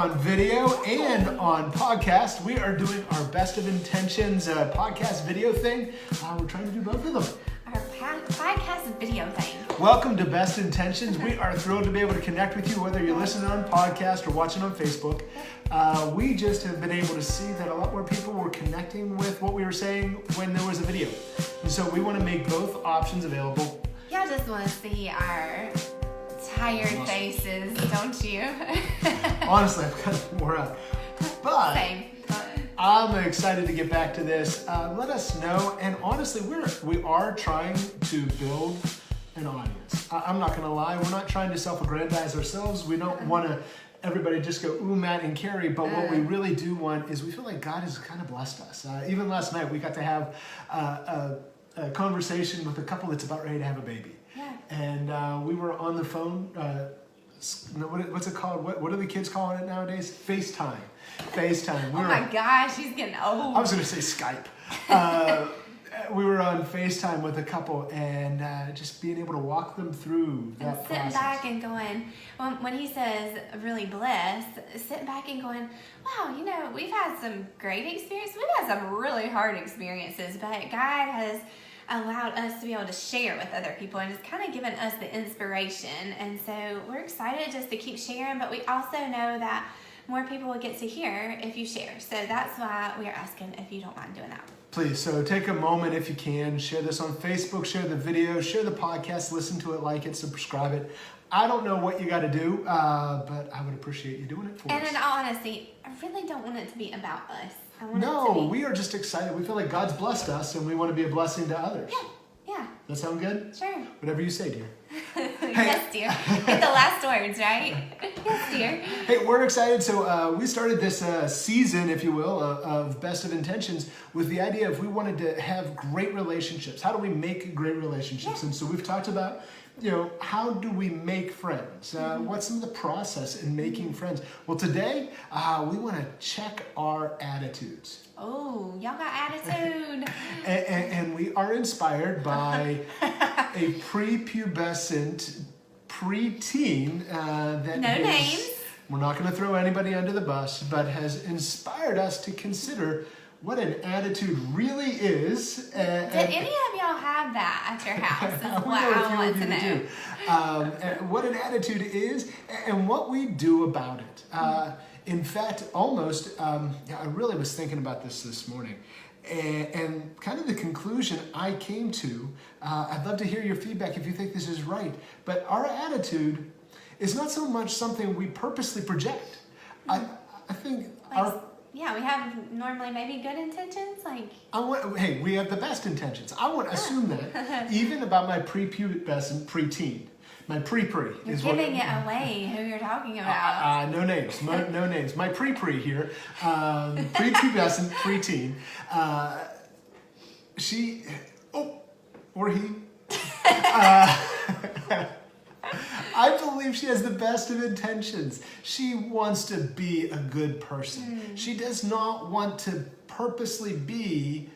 on video and on podcast. We are doing our Best of Intentions podcast video thing. We're trying to do both of them. Our podcast video thing. Welcome to Best Intentions. We are thrilled to be able to connect with you, whether you're listening on podcast or watching on Facebook. We just have been able to see that a lot more people were connecting with what we were saying when there was a video. And so we want to make both options available. Y'all just want to see our tired faces, don't you? Honestly, I'm kind of wore out. But Same. I'm excited to get back to this. Let us know. And honestly, we are trying to build an audience. I'm not going to lie. We're not trying to self-aggrandize ourselves. We don't want to everybody just go, ooh, Matt and Carrie. But what we really do want is we feel like God has kind of blessed us. Even last night, we got to have a conversation with a couple that's about ready to have a baby. Yeah. And we were on the phone. What's it called? What are the kids calling it nowadays? FaceTime. FaceTime. Oh my gosh, she's getting old. I was going to say Skype. We were on FaceTime with a couple and just being able to walk them through that process. Sitting back and going, when he says really blessed, sitting back and going, wow, we've had some great experiences. We've had some really hard experiences, but God has allowed us to be able to share with other people and just kind of given us the inspiration. And so we're excited just to keep sharing, but we also know that more people will get to hear if you share. So that's why we are asking if you don't mind doing that. Please, so take a moment if you can, share this on Facebook, share the video, share the podcast, listen to it, like it, subscribe it. I don't know what you got to do, but I would appreciate you doing it for us. And in all honesty, I really don't want it to be about us. We are just excited. We feel like God's blessed us and we want to be a blessing to others. Yeah. That sound good? Sure. Whatever you say, dear. Yes, dear. Get the last words, right? Yes, dear. Hey, we're excited. So we started this season, if you will, of Best of Intentions with the idea of we wanted to have great relationships. How do we make great relationships? Yeah. And so we've talked about, how do we make friends? What's some of the process in making friends? Well, today we want to check our attitudes. Oh, y'all got attitude. and we are inspired by a prepubescent preteen that no names. We're not going to throw anybody under the bus, but has inspired us to consider what an attitude really is. Did any of y'all have that at your house? Is what I want to know. What an attitude is and what we do about it. In fact, I really was thinking about this morning. And kind of the conclusion I came to, I'd love to hear your feedback if you think this is right, but our attitude is not so much something we purposely project. I think we have normally maybe good intentions, hey, we have the best intentions. I want to assume that even about my prepubescent preteen. My pre-pre is You're giving it away who you're talking about. No names. No names. My pre-pre here, prepubescent preteen. She, or he. I believe she has the best of intentions. She wants to be a good person. She does not want to purposely be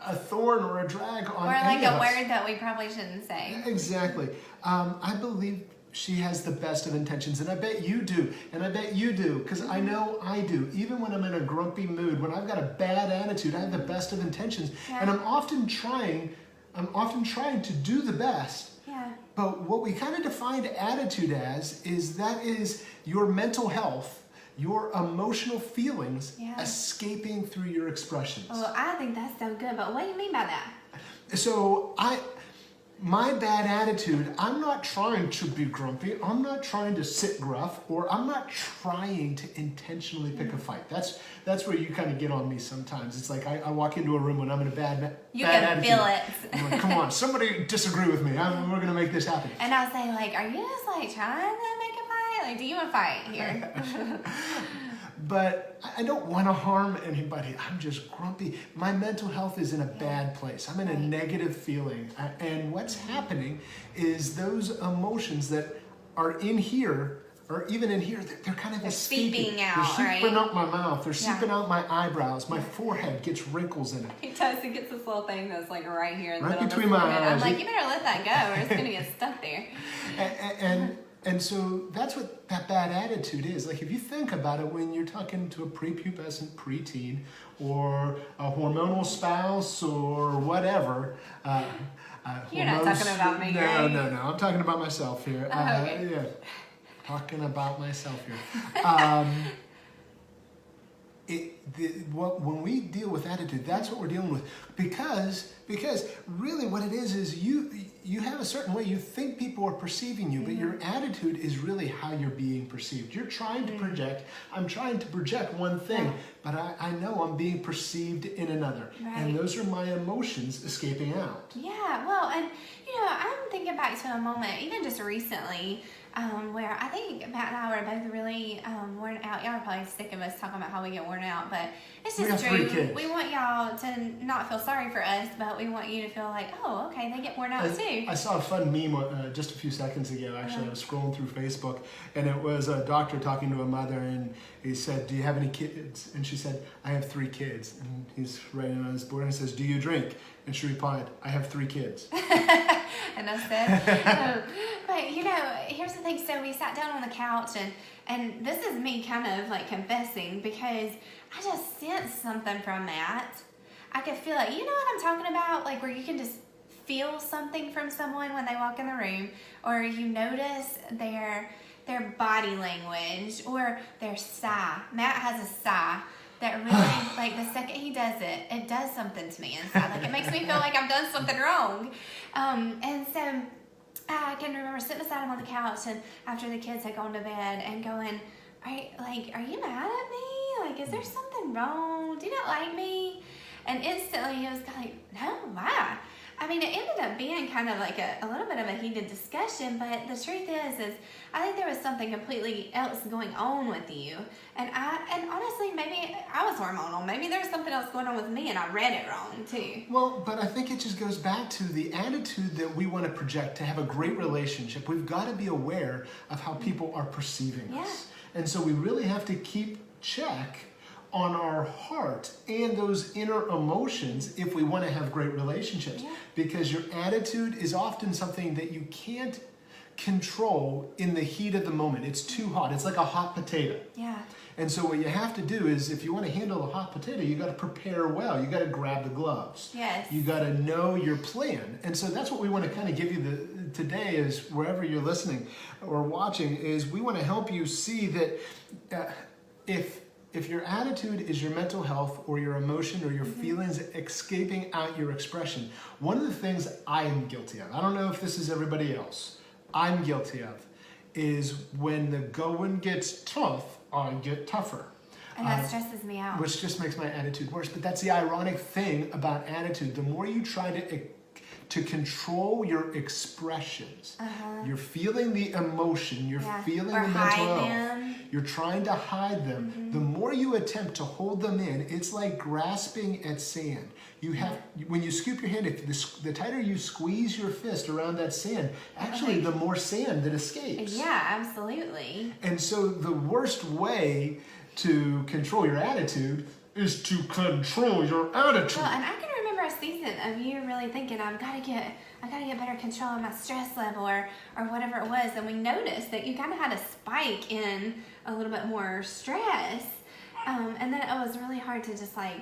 a thorn or a drag on any of us. Word that we probably shouldn't say. Exactly. I believe she has the best of intentions, and I bet you do, and I bet you do, because I know I do. Even when I'm in a grumpy mood, when I've got a bad attitude, I have the best of intentions, and I'm often trying to do the best. Yeah. But what we kind of defined attitude as is your mental health, your emotional feelings escaping through your expressions. Well, I think that's so good, but what do you mean by that? So my bad attitude, I'm not trying to be grumpy, I'm not trying to sit gruff, or I'm not trying to intentionally pick a fight. That's where you kind of get on me sometimes. It's like I walk into a room when I'm in a bad attitude. You can feel it. I'm like, come on, somebody disagree with me. We're going to make this happen. And I'll say, are you just trying to make a fight? Do you want to fight here? But I don't want to harm anybody. I'm just grumpy. My mental health is in a bad place. I'm in a negative feeling. And what's happening is those emotions that are in here, or even in here, they're kind of seeping out, They're seeping out my mouth. They're seeping out my eyebrows. My forehead gets wrinkles in it. He does. He gets this little thing that's right here in the right middle between of his my forehead. eyes. I'm like, you better let that go or it's going to get stuck there. And And so that's what that bad attitude is. Like if you think about it, when you're talking to a prepubescent preteen or a hormonal spouse or whatever. You're not talking about me, No, right? no. I'm talking about myself here. Okay. Yeah, talking about myself here. When we deal with attitude, that's what we're dealing with. Because really what it is you have a certain way you think people are perceiving you, but your attitude is really how you're being perceived. You're trying to project, I'm trying to project one thing, but I know I'm being perceived in another. Right. And those are my emotions escaping out. Yeah, well, and I'm thinking back to a moment, even just recently, where I think Matt and I were both really worn out. Y'all are probably sick of us talking about how we get worn out, but it's We just have 3 true. kids. We want y'all to not feel sorry for us, but we want you to feel like, oh, okay, they get worn out too. I saw a fun meme just a few seconds ago, actually. I was scrolling through Facebook, and it was a doctor talking to a mother, and he said, do you have any kids? And she said, I have 3 kids. And he's writing on his board, and he says, do you drink? And she replied, I have 3 kids. And I said, but here's the thing. So we sat down on the couch, and this is me kind of like confessing, because I just sensed something from Matt. I could feel it. You know what I'm talking about? Like where you can just feel something from someone when they walk in the room, or you notice their body language or their sigh. Matt has a sigh that really, like the second he does it, it does something to me inside. Like it makes me feel like I've done something wrong. And so I can remember sitting beside him on the couch, and after the kids had gone to bed, and going, are you mad at me? Like, is there something wrong? Do you not like me? And instantly he was kind of like, no, why? I mean, it ended up being kind of like a little bit of a heated discussion, but the truth is I think there was something completely else going on with you. And honestly, maybe I was hormonal. Maybe there was something else going on with me, and I read it wrong too. Well, but I think it just goes back to the attitude that we want to project to have a great relationship. We've got to be aware of how people are perceiving us. And so we really have to keep check on our heart and those inner emotions if we want to have great relationships. Because your attitude is often something that you can't control in the heat of the moment. It's too hot. It's like a hot potato. Yeah. And so what you have to do is, if you want to handle a hot potato, you got to prepare well. You got to grab the gloves. Yes. You got to know your plan. And so that's what we want to kind of give you today, is wherever you're listening or watching, is we want to help you see that if your attitude is your mental health or your emotion or your feelings escaping out your expression, one of the things I am guilty of, I don't know if this is everybody else, I'm guilty of, is when the going gets tough, I get tougher. And that stresses me out. Which just makes my attitude worse. But that's the ironic thing about attitude. The more you try to control your expressions, you're feeling the emotion, you're feeling the mental health, you're trying to hide them. The more you attempt to hold them in, it's like grasping at sand. When you scoop your hand, if the tighter you squeeze your fist around that sand, actually the more sand that escapes. Yeah, absolutely. And so the worst way to control your attitude is to control your attitude. Well, and I can remember a season of you really thinking, I've got to get better control of my stress level or whatever it was. And we noticed that you kind of had a spike in a little bit more stress. And then it was really hard to just like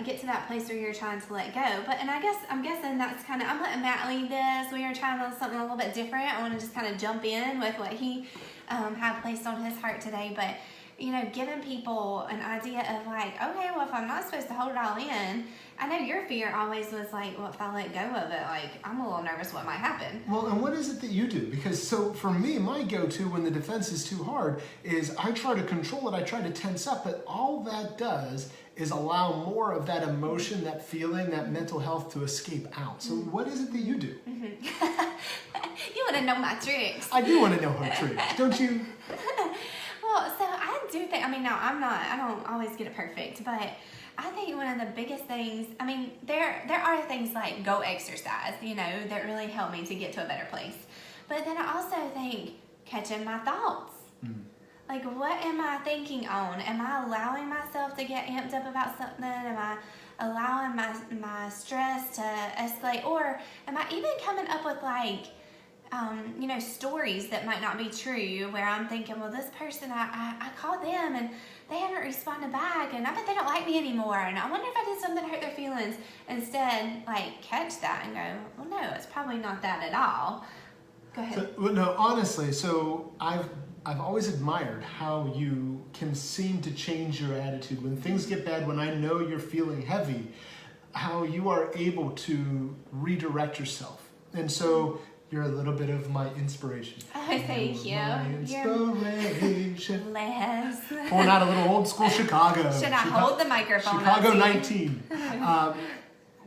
get to that place where you're trying to let go. I'm guessing that's kind of, I'm letting Matt lead this. We are trying on something a little bit different. I want to just kind of jump in with what he had placed on his heart today. But giving people an idea of like, okay, well, if I'm not supposed to hold it all in, I know your fear always was like, well, if I let go of it, like, I'm a little nervous what might happen. Well, and what is it that you do? Because so for me, my go-to when the defense is too hard is I try to control it, I try to tense up, but all that does is allow more of that emotion, that feeling, that mental health to escape out. So what is it that you do? You want to know my tricks. I do want to know her tricks, don't you? Well, so I do think, I don't always get it perfect, but I think one of the biggest things, there are things like go exercise, that really help me to get to a better place. But then I also think catching my thoughts. Like, what am I thinking on? Am I allowing myself to get amped up about something? Am I allowing my stress to escalate? Or am I even coming up with like stories that might not be true, where I'm thinking, well, this person, I called them and they haven't responded back, and I bet they don't like me anymore, and I wonder if I did something to hurt their feelings. Instead, catch that and go, well, no, it's probably not that at all. Go ahead. No, honestly, so I've always admired how you can seem to change your attitude when things get bad, when I know you're feeling heavy, how you are able to redirect yourself. And so you're a little bit of my inspiration. Oh, thank you. My inspiration. Les. Pulling out a little old school Chicago. Should I hold the microphone? Chicago 19.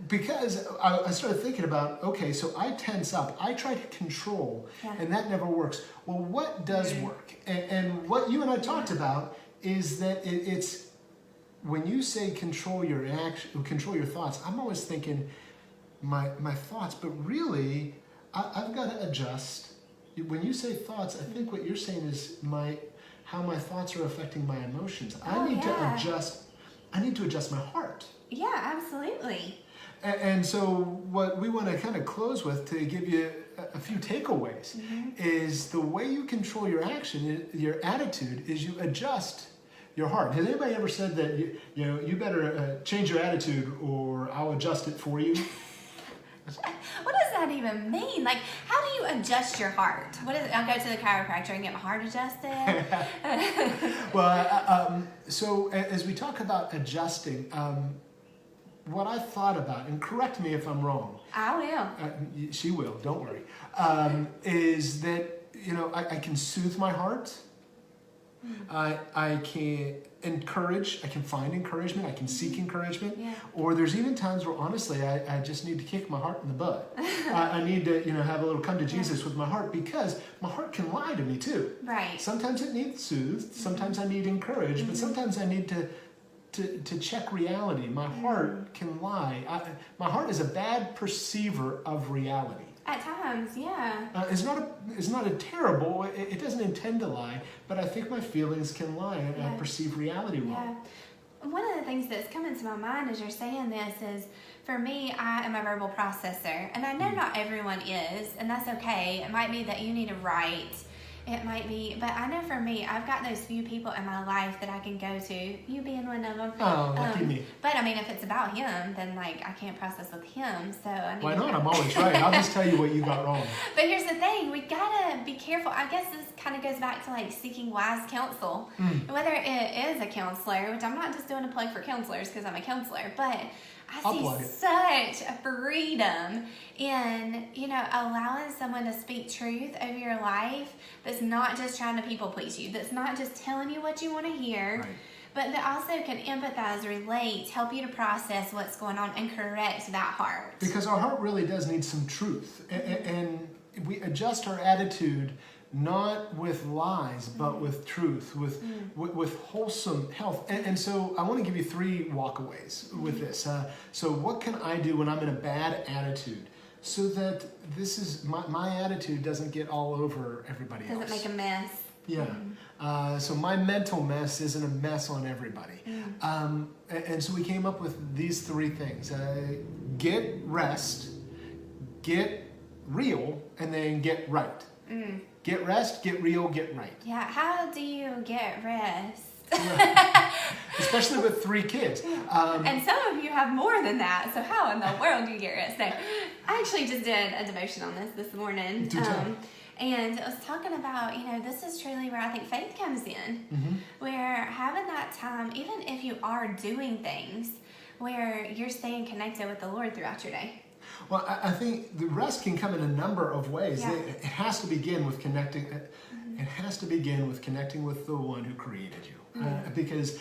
Because I started thinking about, okay, so I tense up, I try to control, and that never works. Well, what does work? And what you and I talked about is that it's when you say control your action, control your thoughts, I'm always thinking my thoughts, but really I've got to adjust. When you say thoughts, I think what you're saying is how my thoughts are affecting my emotions. I need to adjust. I need to adjust my heart. Yeah, absolutely. And so what we want to kind of close with, to give you a few takeaways, is the way you control your action, your attitude, is you adjust your heart. Has anybody ever said that you better change your attitude or I'll adjust it for you? What does that even mean? How do you adjust your heart? I'll go to the chiropractor and get my heart adjusted? Well, so as we talk about adjusting, what I thought about, and correct me if I'm wrong. I will. She will, don't worry. Is that, I can soothe my heart. I can encourage, I can find encouragement, I can seek encouragement. Yeah. Or there's even times where honestly I just need to kick my heart in the butt. I need to have a little come to Jesus with my heart, because my heart can lie to me too. Right. Sometimes it needs soothed, sometimes I need encouraged, but sometimes I need to check reality. My heart can lie. My heart is a bad perceiver of reality. At times, yeah. It's not a terrible. It doesn't intend to lie, but I think my feelings can lie, and I perceive reality wrong. Yeah. One of the things that's coming to my mind as you're saying this is, for me, I am a verbal processor, and I know not everyone is, and that's okay. It might be that you need to write. It might be, but I know for me, I've got those few people in my life that I can go to, you being one of them. Oh, lucky me. But I mean, if it's about him, then I can't process with him, so I need Why not? I'm always right. I'll just tell you what you got wrong. But here's the thing, we gotta be careful. I guess this kind of goes back to seeking wise counsel. Whether it is a counselor, which I'm not just doing a plug for counselors because I'm a counselor, but I see such a freedom in, allowing someone to speak truth over your life that's not just trying to people please you, that's not just telling you what you want to hear, but that also can empathize, relate, help you to process what's going on and correct that heart. Because our heart really does need some truth. And we adjust our attitude not with lies, but with truth, with wholesome health. And so I want to give you 3 walkaways with this. So what can I do when I'm in a bad attitude so that my attitude doesn't get all over everybody else? Doesn't make a mess. Yeah. So my mental mess isn't a mess on everybody. And so we came up with these 3 things. Get rest, get real, and then get right. Get rest, get real, get right. Yeah, how do you get rest? Especially with 3 kids. And some of you have more than that, so how in the world do you get rest? So, I actually just did a devotion on this morning. And I was talking about, this is truly where I think faith comes in. Where having that time, even if you are doing things, where you're staying connected with the Lord throughout your day. Well, I think the rest can come in a number of ways. Yeah. It has to begin with connecting. It has to begin with connecting with the one who created you. Because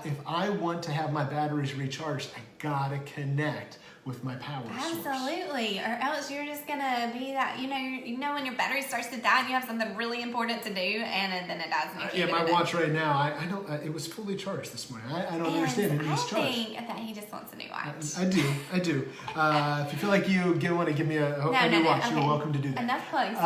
if I want to have my batteries recharged, I gotta connect with my power source. Absolutely, or else you're just gonna be that. When your battery starts to die and you have something really important to do, and then it dies. And you my watch right now, I don't. It was fully charged this morning. I don't understand it. It's charged. I think that he just wants a new watch. I do. If you feel like you want to give me a new watch, okay. You're welcome to do that. Enough plugs.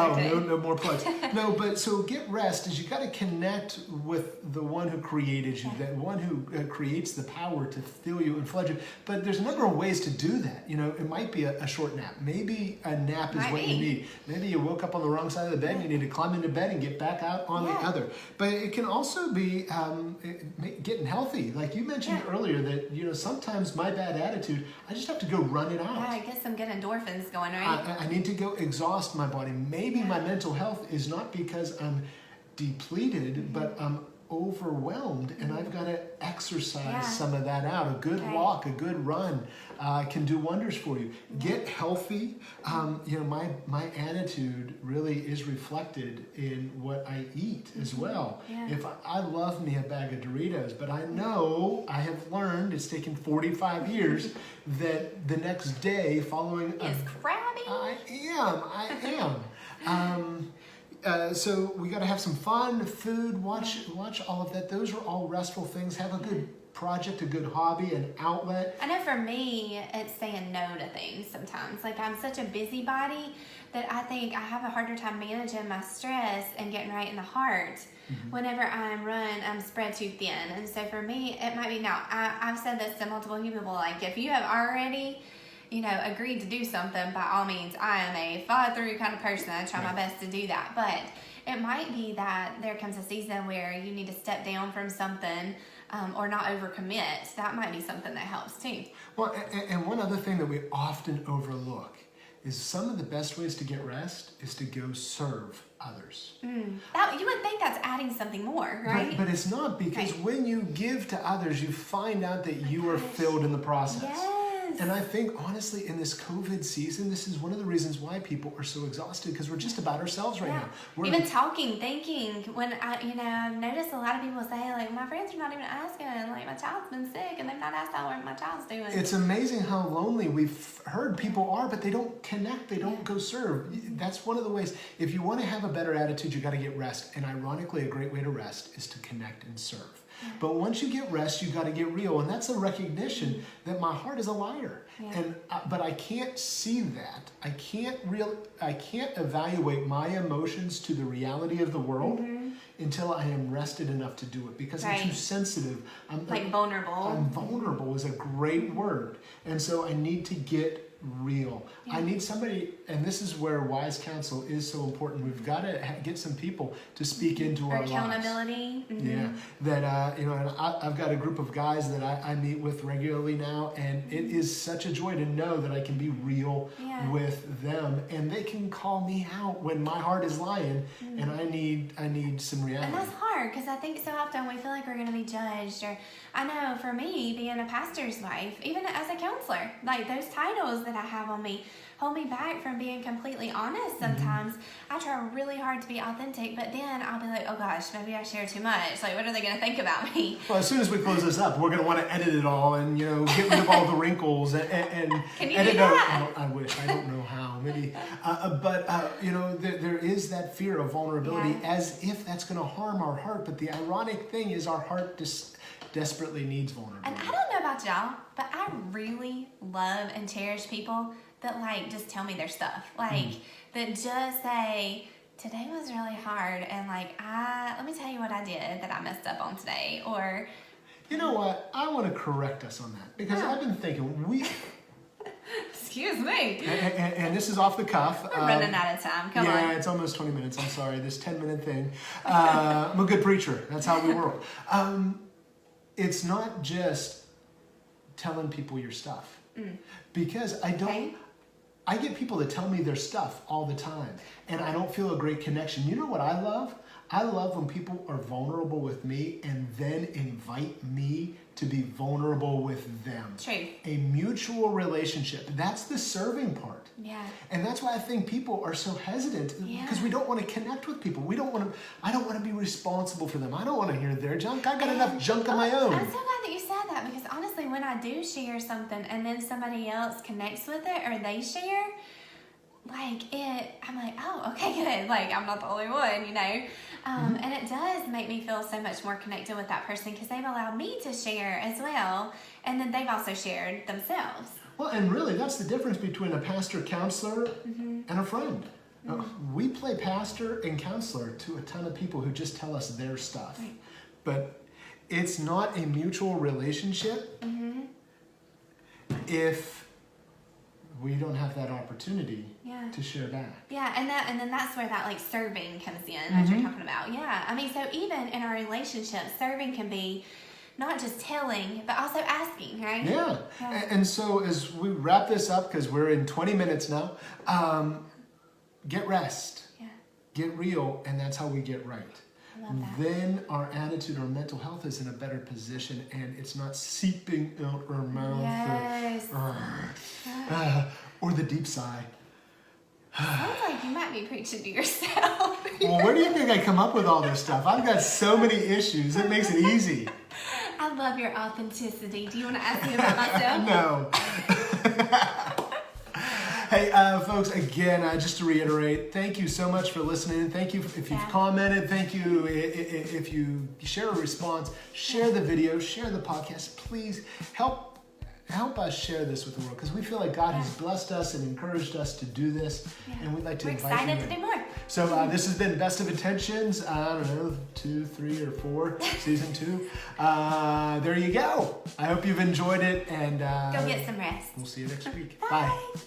No more plugs. No, but so get rest is you got to connect with the one who created you, that one who creates the power to fill you and flood you. But there's a number of ways to do that. that. It might be a short nap. Maybe a nap is what you be. need. Maybe you woke up on the wrong side of the bed and you need to climb into bed and get back out on the other. But it can also be getting healthy. Like you mentioned earlier that, sometimes my bad attitude, I just have to go run it out. Yeah, get some good endorphins going, right? I need to go exhaust my body. Maybe my mental health is not because I'm depleted, but I'm overwhelmed, and I've got to exercise some of that out. A good walk, a good run can do wonders for you. Get healthy. My attitude really is reflected in what I eat as well. If I love me a bag of Doritos, but I know I have learned, it's taken 45 years, that the next day following It's crabby. I am. So we got to have some fun, food, watch all of that. Those are all restful things. Have a good project, a good hobby, an outlet. I know for me, it's saying no to things sometimes. Like I'm such a busybody that I think I have a harder time managing my stress and getting right in the heart. Whenever I'm spread too thin. And so for me, it might be now, I've said this to multiple people, like if you have already agreed to do something, by all means, I am a follow through kind of person. I try my best to do that. But it might be that there comes a season where you need to step down from something or not overcommit. That might be something that helps too. Well, and one other thing that we often overlook is some of the best ways to get rest is to go serve others. You would think that's adding something more, right? But it's not, because when you give to others, you find out that you are filled in the process. Yes. And I think, honestly, in this COVID season, this is one of the reasons why people are so exhausted, because we're just about ourselves right now. Even talking, thinking. When I've noticed a lot of people say, like, my friends are not even asking, like, my child's been sick, and they've not asked how my child's doing. It's amazing how lonely we've heard people are, but they don't connect, they don't go serve. That's one of the ways. If you want to have a better attitude, you got to get rest. And ironically, a great way to rest is to connect and serve. But once you get rest, you got to get real, and that's a recognition that my heart is a liar. And but I can't see that. I can't evaluate my emotions to the reality of the world until I am rested enough to do it, because I'm too sensitive. I'm vulnerable. I'm vulnerable is a great word, and so I need to get real. I need somebody, and this is where wise counsel is so important. We've got to get some people to speak into our accountability. lives. Yeah, that and I've got a group of guys that I meet with regularly now, and it is such a joy to know that I can be real with them, and they can call me out when my heart is lying, and I need some reality. And that's hard, because I think so often we feel like we're going to be judged. Or I know for me, being a pastor's wife, even as a counselor, like those titles that I have on me hold me back from being completely honest sometimes. I try really hard to be authentic, but then I'll be like, oh gosh, maybe I share too much. Like, what are they going to think about me? Well, as soon as we close this up, we're going to want to edit it all and, get rid of all the wrinkles and Can you edit do that? I wish. I don't know how. Maybe. But there is that fear of vulnerability as if that's going to harm our heart. But the ironic thing is our heart desperately needs vulnerability. And I don't know about y'all, but I really love and cherish people that like just tell me their stuff. Like that just say, today was really hard, and like let me tell you what I did that I messed up on today. Or you know what? I want to correct us on that, because I've been thinking excuse me. And this is off the cuff. We're running out of time. Come on. Yeah, it's almost 20 minutes. I'm sorry. This 10-minute thing. I'm a good preacher. That's how we roll. It's not just telling people your stuff, because I get people to tell me their stuff all the time, and I don't feel a great connection. You know what I love? I love when people are vulnerable with me and then invite me to be vulnerable with them. True. A mutual relationship. That's the serving part. Yeah. And that's why I think people are so hesitant, because we don't want to connect with people. I don't want to be responsible for them. I don't want to hear their junk. I've got enough junk of my own. I'm so glad that you said that, because honestly, when I do share something and then somebody else connects with it or they share, I'm like, oh, okay, good. Like, I'm not the only one, And it does make me feel so much more connected with that person, because they've allowed me to share as well. And then they've also shared themselves. Well, and really, that's the difference between a pastor-counselor and a friend. We play pastor and counselor to a ton of people who just tell us their stuff. Right. But it's not a mutual relationship if we don't have that opportunity Yeah. to share back. Yeah, and then that's where that like serving comes in that you're talking about. Yeah, I mean, so even in our relationships, serving can be not just telling, but also asking, right? Yeah. And so as we wrap this up, because we're in 20 minutes now, get rest, get real, and that's how we get right. I love that. Then our attitude, our mental health is in a better position, and it's not seeping out our mouth Yes. or the deep sigh. Sounds like you might be preaching to yourself. Well, where do you think I come up with all this stuff? I've got so many issues. It makes it easy. I love your authenticity. Do you want to ask me about myself? No. Hey, folks, again, just to reiterate, thank you so much for listening. Thank you if you've commented. Thank you if you share a response. Share the video. Share the podcast. Please help us share this with the world, because we feel like God has blessed us and encouraged us to do this, and we'd like to invite you. We're excited to do more. So this has been Best of Intentions. I don't know, 2, 3, or 4, season 2. There you go. I hope you've enjoyed it, and go get some rest. We'll see you next week. Bye. Bye.